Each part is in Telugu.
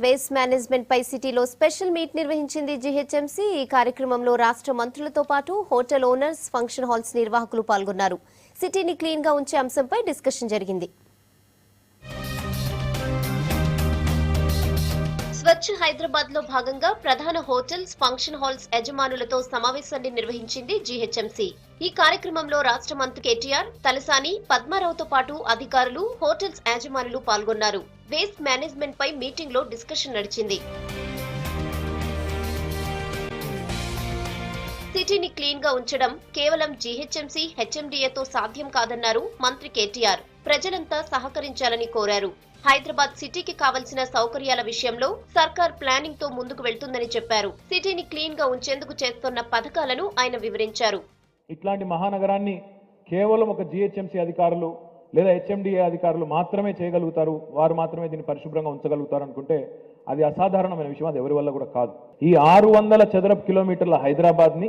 వేస్ట్ మేనేజ్మెంట్ పై సిటీలో స్పెషల్ మీట్ నిర్వహించింది జీహెచ్ఎంసీ. ఈ కార్యక్రమంలో రాష్ట్ర మంత్రులతో పాటు హోటల్ ఓనర్స్, ఫంక్షన్ హాల్స్ నిర్వాహకులు పాల్గొన్నారు. సిటీని క్లీన్ గా ఉంచే అంశంపై డిస్కషన్ జరిగింది. స్వచ్ఛ హైదరాబాద్ లో భాగంగా ప్రధాన హోటల్స్, ఫంక్షన్ హాల్స్ యజమానులతో సమావేశాన్ని నిర్వహించింది జీహెచ్ఎంసీ. ఈ కార్యక్రమంలో రాష్ట్ర మంత్రి కేటీఆర్, తలసాని, పద్మారావుతో పాటు అధికారులు, హోటల్స్ యజమానులు పాల్గొన్నారు. వేస్ట్ మేనేజ్మెంట్ పై మీటింగ్ లో డిస్కషన్ నడిచింది. సిటీని క్లీన్ గా ఉంచడం కేవలం జీహెచ్ఎంసీ, హెచ్ఎండీఏతో సాధ్యం కాదన్నారు మంత్రి కేటీఆర్. ప్రజలంతా సహకరించాలని కోరారు. హైదరాబాద్ సిటీకి కావలసిన సౌకర్యాల విషయంలో సర్కార్ ప్లానింగ్ తో ముందుకు వెళ్తుందని చెప్పారు. సిటీని క్లీన్ గా ఉంచేందుకు చేస్తున్న పథకాలను ఆయన వివరించారు. ఇట్లాంటి మహానగరాన్ని కేవలం ఒక జీహెచ్ఎంసీ అధికారులు లేదా హెచ్ఎండిఏ అధికారులు మాత్రమే చేయగలుగుతారు, వారు మాత్రమే దీన్ని పరిశుభ్రంగా ఉంచగలుగుతారు అనుకుంటే అది అసాధారణమైన విషయం. అది ఎవరి వల్ల కూడా కాదు. ఈ 600 చదరపు కిలోమీటర్ల హైదరాబాద్ని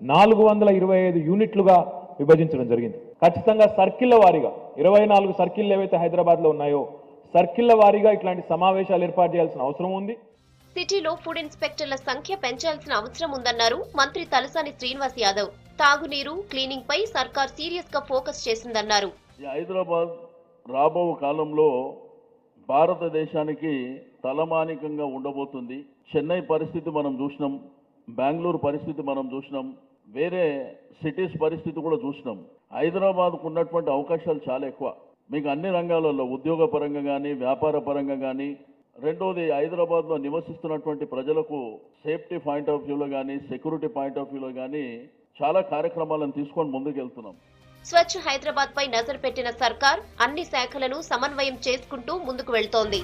425 యూనిట్లుగా విభజించడం జరిగింది. ఖచ్చితంగా సర్కిళ్ల వారీగా 24 సర్కిళ్ళు ఏవైతే హైదరాబాద్లో ఉన్నాయో సర్కిళ్ల వారీగా ఇట్లాంటి సమావేశాలు ఏర్పాటు చేయాల్సిన అవసరం ఉంది. సిటీలో ఫుడ్ ఇన్స్పెక్టర్ల సంఖ్య పెంచాల్సిన అవసరం ఉందన్నారు మంత్రి తలసాని శ్రీనివాస్ యాదవ్. తాగునీరు, క్లీనింగ్ పై సర్కార్ సీరియస్ గా ఫోకస్ చేసిందన్నారు. హైదరాబాద్ రాబో కాలంలో భారతదేశానికి తలమానికంగా ఉండబోతుంది. చెన్నై పరిస్థితి మనం చూసినాం, బెంగళూరు పరిస్థితి మనం చూసినాం, వేరే సిటీస్ పరిస్థితి కూడా చూసినాం. హైదరాబాద్కు ఉన్నటువంటి అవకాశాలు చాలా ఎక్కువ. మీకు అన్ని రంగాలలో ఉద్యోగ పరంగా కానీ, వ్యాపార పరంగా కానీ. రెండోది, హైదరాబాద్లో నివసిస్తున్నటువంటి ప్రజలకు సేఫ్టీ పాయింట్ ఆఫ్ వ్యూలో కానీ, సెక్యూరిటీ పాయింట్ ఆఫ్ వ్యూలో కానీ చాలా కార్యక్రమాలను తీసుకొని ముందుకెళ్తున్నాం. స్వచ్ఛ హైదరాబాద్ పై నజరు పెట్టిన సర్కార్ అన్ని శాఖలను సమన్వయం చేసుకుంటూ ముందుకు వెళ్తోంది.